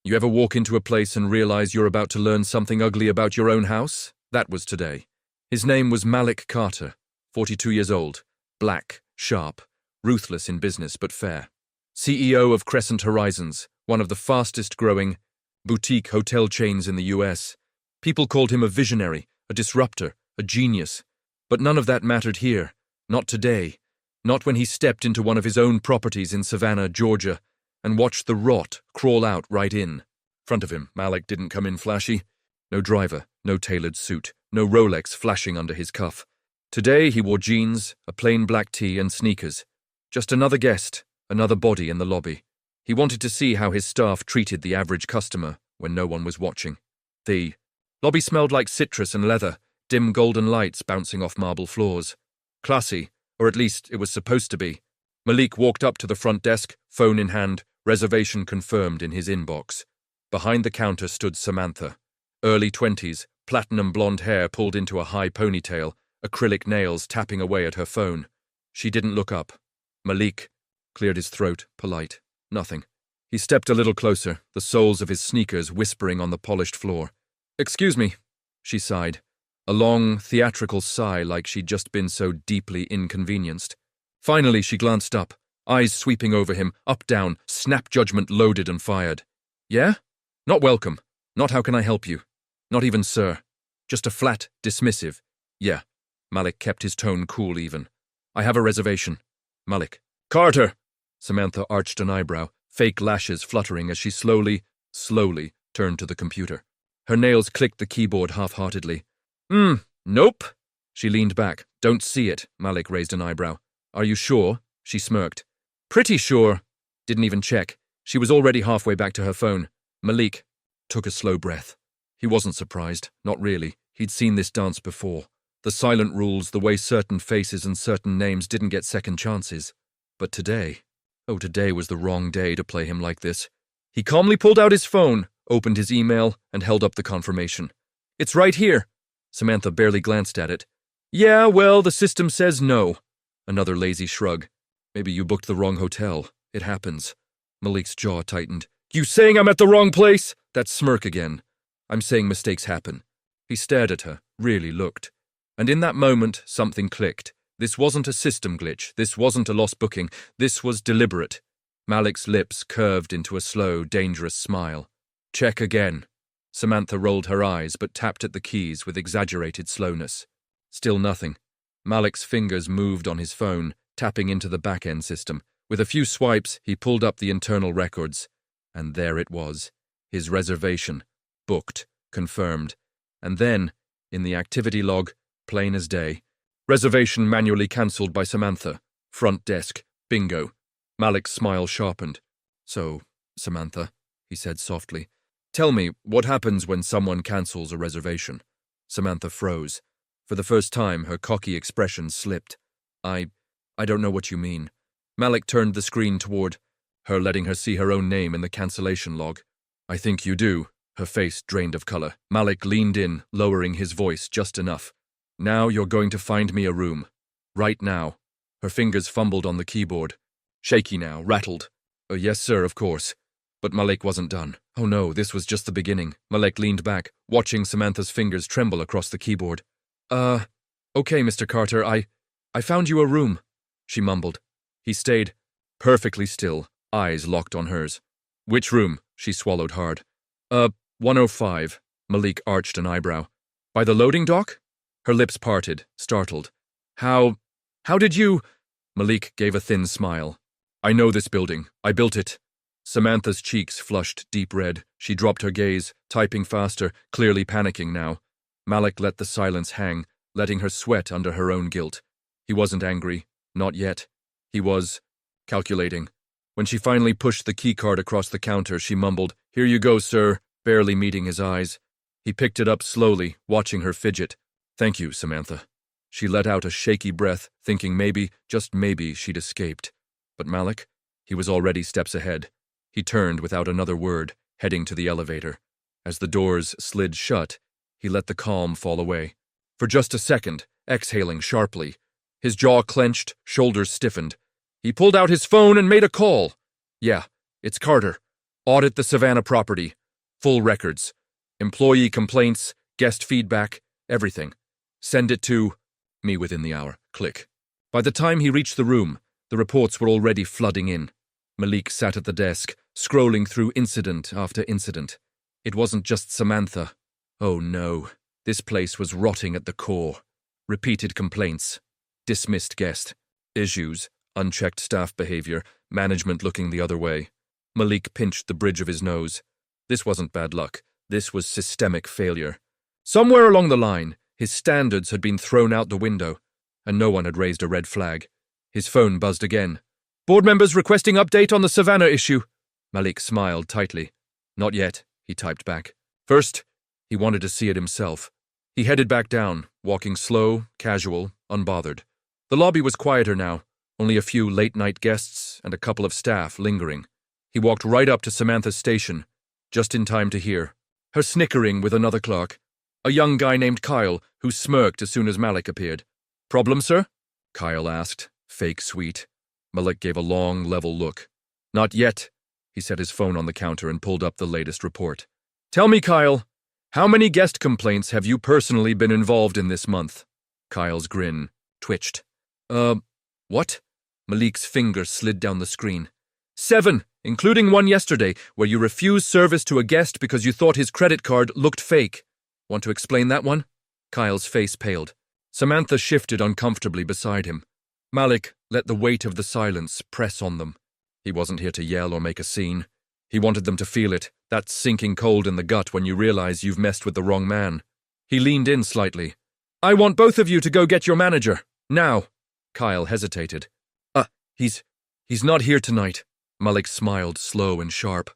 You ever walk into a place and realize you're about to learn something ugly about your own house? That was today. His name was Malik Carter, 42 years old, black, sharp, ruthless in business but fair. CEO of Crescent Horizons, one of the fastest-growing boutique hotel chains in the US. People called him a visionary, a disruptor, a genius. But none of that mattered here. Not today. Not when he stepped into one of his own properties in Savannah, Georgia, and watched the rot crawl out right in front of him. Malik didn't come in flashy. No driver, no tailored suit, no Rolex flashing under his cuff. Today he wore jeans, a plain black tee and sneakers. Just another guest, another body in the lobby. He wanted to see how his staff treated the average customer when no one was watching. The lobby smelled like citrus and leather, dim golden lights bouncing off marble floors. Classy, or at least it was supposed to be. Malik walked up to the front desk, phone in hand, reservation confirmed in his inbox. Behind the counter stood Samantha. Early 20s, platinum blonde hair pulled into a high ponytail, acrylic nails tapping away at her phone. She didn't look up. Malik cleared his throat, polite. Nothing. He stepped a little closer, the soles of his sneakers whispering on the polished floor. "Excuse me," she sighed. A long, theatrical sigh like she'd just been so deeply inconvenienced. Finally, she glanced up, eyes sweeping over him, up, down, snap judgment loaded and fired. "Yeah? Not welcome. Not how can I help you. Not even sir. Just a flat, dismissive. Yeah." Malik kept his tone cool even. "I have a reservation." Malik. "Carter!" Samantha arched an eyebrow, fake lashes fluttering as she slowly turned to the computer. Her nails clicked the keyboard half-heartedly. Nope." She leaned back. "Don't see it." Malik raised an eyebrow. "Are you sure?" She smirked. "Pretty sure." Didn't even check. She was already halfway back to her phone. Malik took a slow breath. He wasn't surprised. Not really. He'd seen this dance before. The silent rules, the way certain faces and certain names didn't get second chances. But today was the wrong day to play him like this. He calmly pulled out his phone, opened his email, and held up the confirmation. "It's right here." Samantha barely glanced at it. "Yeah, well, the system says no." Another lazy shrug. "Maybe you booked the wrong hotel. It happens." Malik's jaw tightened. "You saying I'm at the wrong place?" That smirk again. "I'm saying mistakes happen." He stared at her, really looked. And in that moment, something clicked. This wasn't a system glitch. This wasn't a lost booking. This was deliberate. Malik's lips curved into a slow, dangerous smile. "Check again." Samantha rolled her eyes but tapped at the keys with exaggerated slowness. Still nothing. Malik's fingers moved on his phone, tapping into the back-end system. With a few swipes, he pulled up the internal records. And there it was. His reservation. Booked. Confirmed. And then, in the activity log, plain as day. Reservation manually cancelled by Samantha. Front desk. Bingo. Malik's smile sharpened. "So, Samantha," he said softly, "tell me, what happens when someone cancels a reservation?" Samantha froze. For the first time, her cocky expression slipped. I don't know what you mean." Malik turned the screen toward her, letting her see her own name in the cancellation log. "I think you do." Her face drained of color. Malik leaned in, lowering his voice just enough. "Now you're going to find me a room. Right now." Her fingers fumbled on the keyboard. Shaky now, rattled. "Yes, sir, of course." But Malik wasn't done. Oh no, this was just the beginning. Malik leaned back, watching Samantha's fingers tremble across the keyboard. Okay, Mr. Carter, I found you a room," she mumbled. He stayed perfectly still, eyes locked on hers. "Which room?" She swallowed hard. 105. Malik arched an eyebrow. "By the loading dock?" Her lips parted, startled. How did you—" Malik gave a thin smile. "I know this building. I built it." Samantha's cheeks flushed deep red. She dropped her gaze, typing faster, clearly panicking now. Malik let the silence hang, letting her sweat under her own guilt. He wasn't angry. Not yet. He was calculating. When she finally pushed the keycard across the counter, she mumbled, "Here you go, sir," barely meeting his eyes. He picked it up slowly, watching her fidget. "Thank you, Samantha." She let out a shaky breath, thinking maybe, just maybe, she'd escaped. But Malik? He was already steps ahead. He turned without another word, heading to the elevator. As the doors slid shut, he let the calm fall away. For just a second, exhaling sharply. His jaw clenched, shoulders stiffened. He pulled out his phone and made a call. "Yeah, it's Carter." Audit the Savannah property. Full records. Employee complaints, guest feedback, everything. Send it to me within the hour. Click. By the time he reached the room, the reports were already flooding in. Malik sat at the desk, scrolling through incident after incident. It wasn't just Samantha. Oh no, this place was rotting at the core. Repeated complaints. Dismissed guest. Issues. Unchecked staff behavior. Management looking the other way. Malik pinched the bridge of his nose. This wasn't bad luck. This was systemic failure. Somewhere along the line, his standards had been thrown out the window, and no one had raised a red flag. His phone buzzed again. Board members requesting update on the Savannah issue. Malik smiled tightly. Not yet, he typed back. First, he wanted to see it himself. He headed back down, walking slow, casual, unbothered. The lobby was quieter now, only a few late-night guests and a couple of staff lingering. He walked right up to Samantha's station, just in time to hear her snickering with another clerk, a young guy named Kyle, who smirked as soon as Malik appeared. Problem, sir? Kyle asked, fake sweet. Malik gave a long, level look. Not yet. He set his phone on the counter and pulled up the latest report. Tell me, Kyle, how many guest complaints have you personally been involved in this month? Kyle's grin twitched. What? Malik's finger slid down the screen. 7, including one yesterday, where you refused service to a guest because you thought his credit card looked fake. Want to explain that one? Kyle's face paled. Samantha shifted uncomfortably beside him. Malik let the weight of the silence press on them. He wasn't here to yell or make a scene. He wanted them to feel it, that sinking cold in the gut when you realize you've messed with the wrong man. He leaned in slightly. I want both of you to go get your manager. Now. Kyle hesitated. He's not here tonight. Malik smiled, slow and sharp.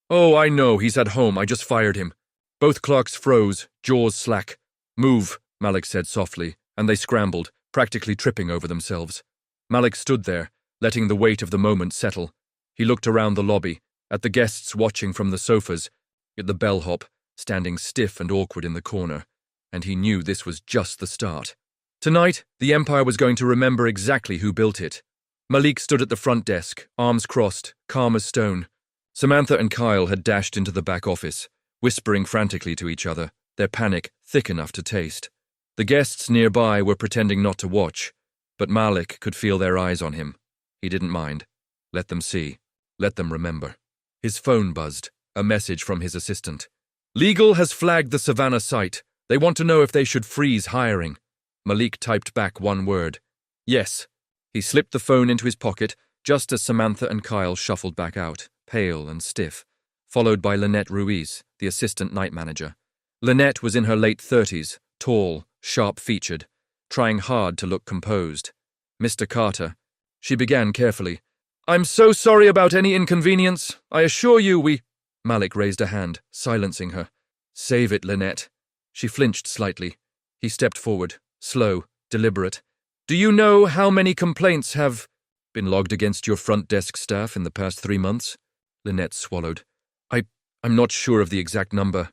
Oh, I know, he's at home, I just fired him. Both clerks froze, jaws slack. Move, Malik said softly, and they scrambled, practically tripping over themselves. Malik stood there, letting the weight of the moment settle. He looked around the lobby, at the guests watching from the sofas, at the bellhop, standing stiff and awkward in the corner, and he knew this was just the start. Tonight, the Empire was going to remember exactly who built it. Malik stood at the front desk, arms crossed, calm as stone. Samantha and Kyle had dashed into the back office, whispering frantically to each other, their panic thick enough to taste. The guests nearby were pretending not to watch, but Malik could feel their eyes on him. He didn't mind. Let them see. Let them remember. His phone buzzed, a message from his assistant. Legal has flagged the Savannah site. They want to know if they should freeze hiring. Malik typed back one word. Yes. He slipped the phone into his pocket just as Samantha and Kyle shuffled back out, pale and stiff, followed by Lynette Ruiz, the assistant night manager. Lynette was in her late 30s, tall, sharp-featured, trying hard to look composed. Mr. Carter. She began carefully. I'm so sorry about any inconvenience. I assure you we... Malik raised a hand, silencing her. Save it, Lynette. She flinched slightly. He stepped forward, slow, deliberate. Do you know how many complaints have been logged against your front desk staff in the past 3 months? Lynette swallowed. I'm not sure of the exact number.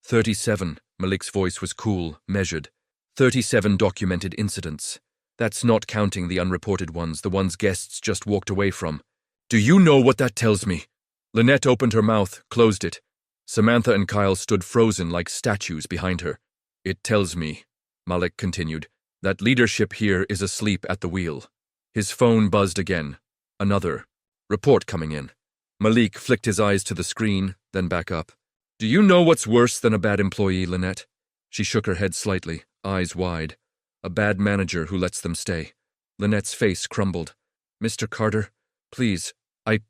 37. Malik's voice was cool, measured. 37 documented incidents. That's not counting the unreported ones, the ones guests just walked away from. Do you know what that tells me? Lynette opened her mouth, closed it. Samantha and Kyle stood frozen like statues behind her. It tells me, Malik continued, that leadership here is asleep at the wheel. His phone buzzed again. Another report coming in. Malik flicked his eyes to the screen, then back up. Do you know what's worse than a bad employee, Lynette? She shook her head slightly, eyes wide. A bad manager who lets them stay. Lynette's face crumbled. Mr. Carter, please, I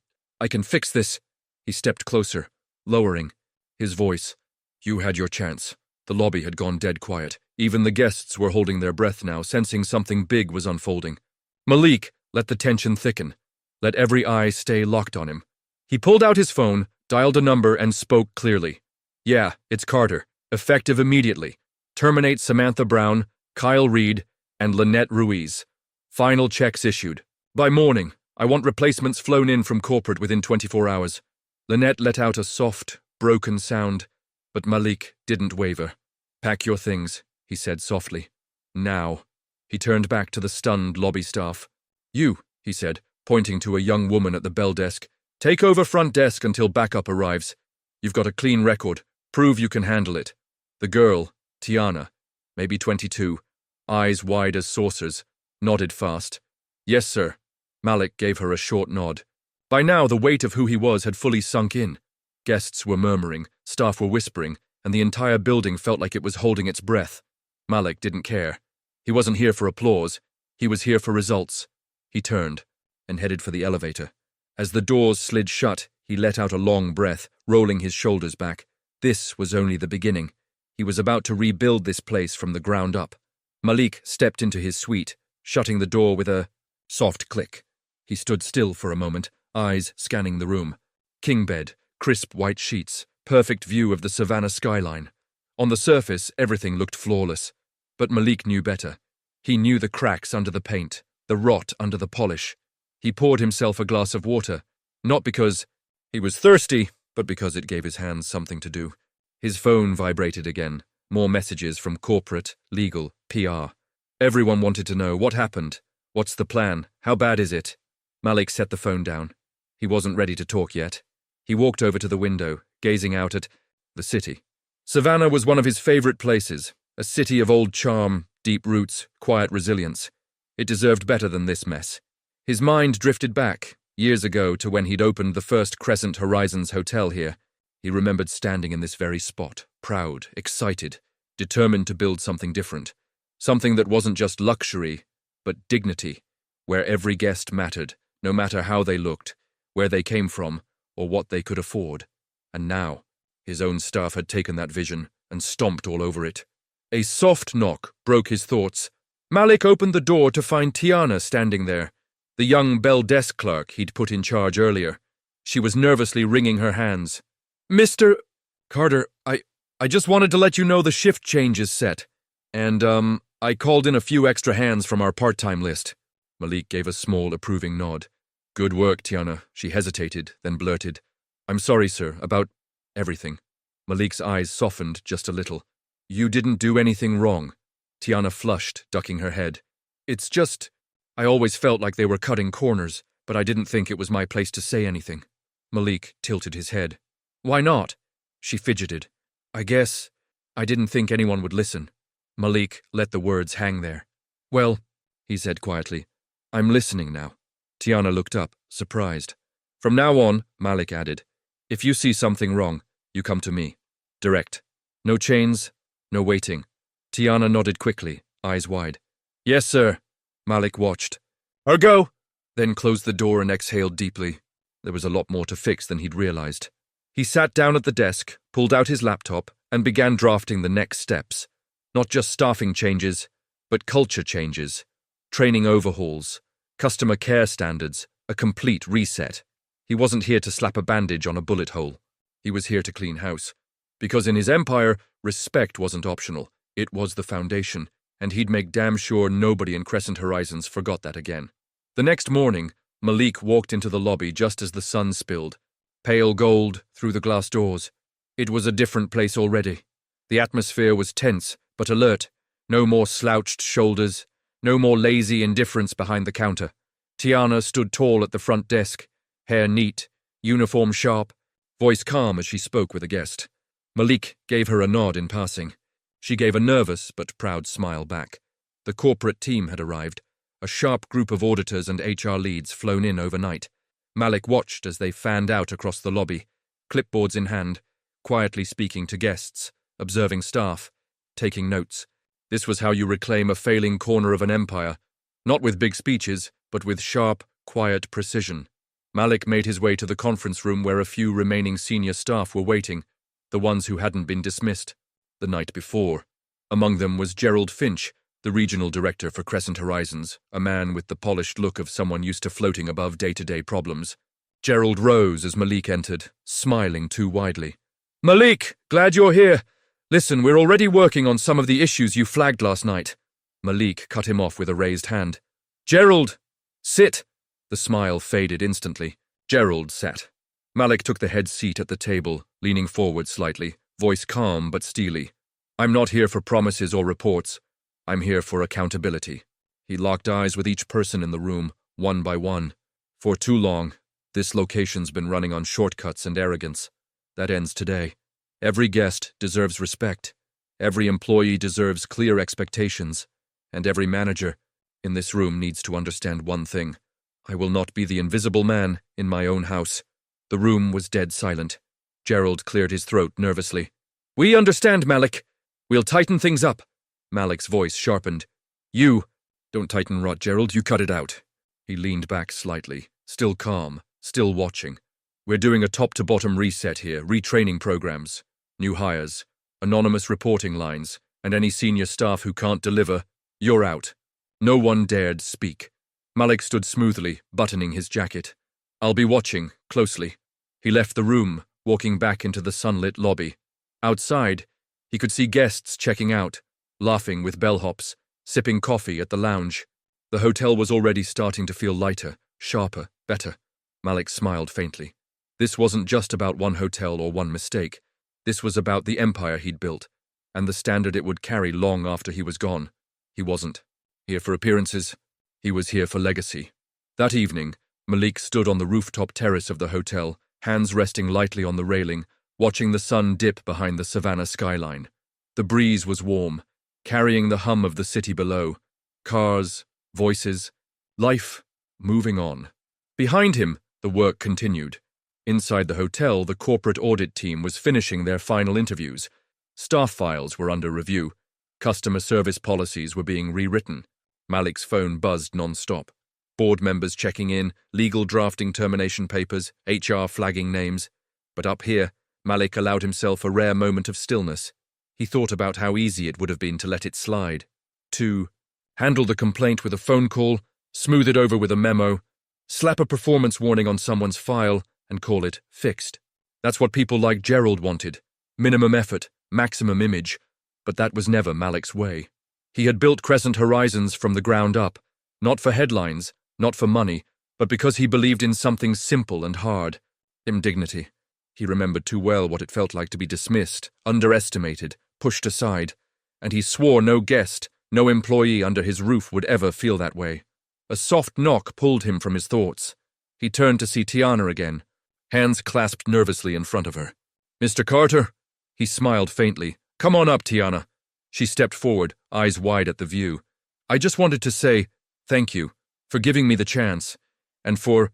can fix this. He stepped closer, lowering his voice. You had your chance. The lobby had gone dead quiet. Even the guests were holding their breath now, sensing something big was unfolding. Malik let the tension thicken. Let every eye stay locked on him. He pulled out his phone, dialed a number, and spoke clearly. Yeah, it's Carter. Effective immediately. Terminate Samantha Brown, Kyle Reed, and Lynette Ruiz. Final checks issued. By morning, I want replacements flown in from corporate within 24 hours. Lynette let out a soft, broken sound, but Malik didn't waver. Pack your things, he said softly. Now. He turned back to the stunned lobby staff. You, he said, pointing to a young woman at the bell desk. Take over front desk until backup arrives. You've got a clean record. Prove you can handle it. The girl, Tiana, maybe 22, eyes wide as saucers, nodded fast. Yes, sir. Malik gave her a short nod. By now, the weight of who he was had fully sunk in. Guests were murmuring, staff were whispering, and the entire building felt like it was holding its breath. Malik didn't care. He wasn't here for applause. He was here for results. He turned and headed for the elevator. As the doors slid shut, he let out a long breath, rolling his shoulders back. This was only the beginning. He was about to rebuild this place from the ground up. Malik stepped into his suite, shutting the door with a soft click. He stood still for a moment, eyes scanning the room. King bed, crisp white sheets, perfect view of the Savannah skyline. On the surface, everything looked flawless. But Malik knew better. He knew the cracks under the paint, the rot under the polish. He poured himself a glass of water, not because he was thirsty, but because it gave his hands something to do. His phone vibrated again. More messages from corporate, legal, PR. Everyone wanted to know what happened. What's the plan? How bad is it? Malik set the phone down. He wasn't ready to talk yet. He walked over to the window, gazing out at the city. Savannah was one of his favorite places, a city of old charm, deep roots, quiet resilience. It deserved better than this mess. His mind drifted back, years ago, to when he'd opened the first Crescent Horizons hotel here. He remembered standing in this very spot, proud, excited, determined to build something different. Something that wasn't just luxury, but dignity, where every guest mattered, no matter how they looked, where they came from, or what they could afford. And now, his own staff had taken that vision and stomped all over it. A soft knock broke his thoughts. Malik opened the door to find Tiana standing there, the young bell desk clerk he'd put in charge earlier. She was nervously wringing her hands. Mr. Carter, I just wanted to let you know the shift change is set. And, I called in a few extra hands from our part-time list. Malik gave a small, approving nod. Good work, Tiana. She hesitated, then blurted. I'm sorry, sir, about everything. Malik's eyes softened just a little. You didn't do anything wrong. Tiana flushed, ducking her head. It's just, I always felt like they were cutting corners, but I didn't think it was my place to say anything. Malik tilted his head. Why not? She fidgeted. I guess I didn't think anyone would listen. Malik let the words hang there. Well, he said quietly, I'm listening now. Tiana looked up, surprised. From now on, Malik added, if you see something wrong, you come to me. Direct. No chains, no waiting. Tiana nodded quickly, eyes wide. Yes, sir. Malik watched. Ergo! Then closed the door and exhaled deeply. There was a lot more to fix than he'd realized. He sat down at the desk, pulled out his laptop, and began drafting the next steps. Not just staffing changes, but culture changes, training overhauls, customer care standards, a complete reset. He wasn't here to slap a bandage on a bullet hole. He was here to clean house. Because in his empire, respect wasn't optional. It was the foundation, and he'd make damn sure nobody in Crescent Horizons forgot that again. The next morning, Malik walked into the lobby just as the sun spilled, pale gold through the glass doors. It was a different place already. The atmosphere was tense, but alert. No more slouched shoulders, no more lazy indifference behind the counter. Tiana stood tall at the front desk, hair neat, uniform sharp, voice calm as she spoke with a guest. Malik gave her a nod in passing. She gave a nervous but proud smile back. The corporate team had arrived, a sharp group of auditors and HR leads flown in overnight. Malik watched as they fanned out across the lobby, clipboards in hand, quietly speaking to guests, observing staff, taking notes. This was how you reclaim a failing corner of an empire, not with big speeches, but with sharp, quiet precision. Malik made his way to the conference room where a few remaining senior staff were waiting, the ones who hadn't been dismissed the night before. Among them was Gerald Finch, the regional director for Crescent Horizons, a man with the polished look of someone used to floating above day-to-day problems. Gerald rose as Malik entered, smiling too widely. Malik, glad you're here. Listen, we're already working on some of the issues you flagged last night. Malik cut him off with a raised hand. Gerald, sit. The smile faded instantly. Gerald sat. Malik took the head seat at the table, leaning forward slightly, voice calm but steely. I'm not here for promises or reports. I'm here for accountability. He locked eyes with each person in the room, one by one. For too long, This location's been running on shortcuts and arrogance. That ends today. Every guest deserves respect. Every employee deserves clear expectations. And every manager in this room needs to understand one thing. I will not be the invisible man in my own house. The room was dead silent. Gerald cleared his throat nervously. We understand, Malik. We'll tighten things up. Malik's voice sharpened. You. Don't tighten rot, Gerald. You cut it out. He leaned back slightly, still calm, still watching. We're doing a top-to-bottom reset here, retraining programs, new hires, anonymous reporting lines, and any senior staff who can't deliver, you're out. No one dared speak. Malik stood smoothly, buttoning his jacket. I'll be watching, closely. He left the room, walking back into the sunlit lobby. Outside, he could see guests checking out, laughing with bellhops, sipping coffee at the lounge. The hotel was already starting to feel lighter, sharper, better. Malik smiled faintly. This wasn't just about one hotel or one mistake. This was about the empire he'd built, and the standard it would carry long after he was gone. He wasn't here for appearances. He was here for legacy. That evening, Malik stood on the rooftop terrace of the hotel, hands resting lightly on the railing, watching the sun dip behind the Savannah skyline. The breeze was warm, carrying the hum of the city below. Cars, voices, life moving on. Behind him, the work continued. Inside the hotel, the corporate audit team was finishing their final interviews. Staff files were under review. Customer service policies were being rewritten. Malik's phone buzzed non-stop. Board members checking in, legal drafting termination papers, HR flagging names. But up here, Malik allowed himself a rare moment of stillness. He thought about how easy it would have been to let it slide. To handle the complaint with a phone call, smooth it over with a memo, slap a performance warning on someone's file, and call it fixed. That's what people like Gerald wanted. Minimum effort, maximum image. But that was never Malik's way. He had built Crescent Horizons from the ground up, not for headlines, not for money, but because he believed in something simple and hard. Indignity. He remembered too well what it felt like to be dismissed, underestimated, pushed aside, and he swore no guest, no employee under his roof would ever feel that way. A soft knock pulled him from his thoughts. He turned to see Tiana again, hands clasped nervously in front of her. Mr. Carter? He smiled faintly. Come on up, Tiana. She stepped forward, eyes wide at the view. I just wanted to say thank you for giving me the chance, and for,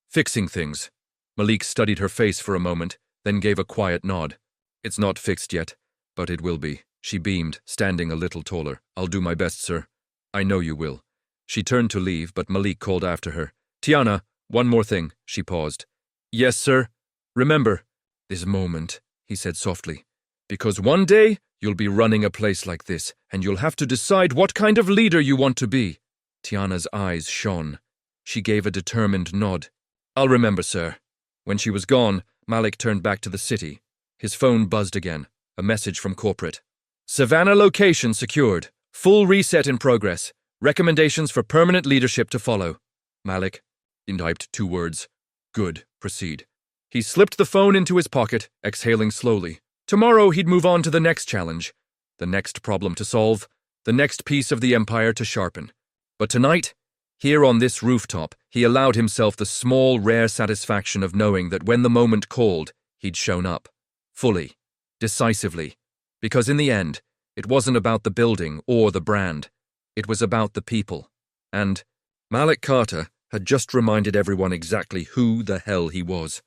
fixing things. Malik studied her face for a moment, then gave a quiet nod. It's not fixed yet, but it will be. She beamed, standing a little taller. I'll do my best, sir. I know you will. She turned to leave, but Malik called after her. Tiana, one more thing. She paused. Yes, sir. Remember this moment, he said softly. Because one day, you'll be running a place like this, and you'll have to decide what kind of leader you want to be. Tiana's eyes shone. She gave a determined nod. I'll remember, sir. When she was gone, Malik turned back to the city. His phone buzzed again, a message from corporate. Savannah location secured. Full reset in progress. Recommendations for permanent leadership to follow. Malik, he typed 2 words. Good, proceed. He slipped the phone into his pocket, exhaling slowly. Tomorrow he'd move on to the next challenge, the next problem to solve, the next piece of the empire to sharpen. But tonight, here on this rooftop, he allowed himself the small, rare satisfaction of knowing that when the moment called, he'd shown up. Fully. Decisively. Because in the end, it wasn't about the building or the brand. It was about the people. And Malik Carter had just reminded everyone exactly who the hell he was.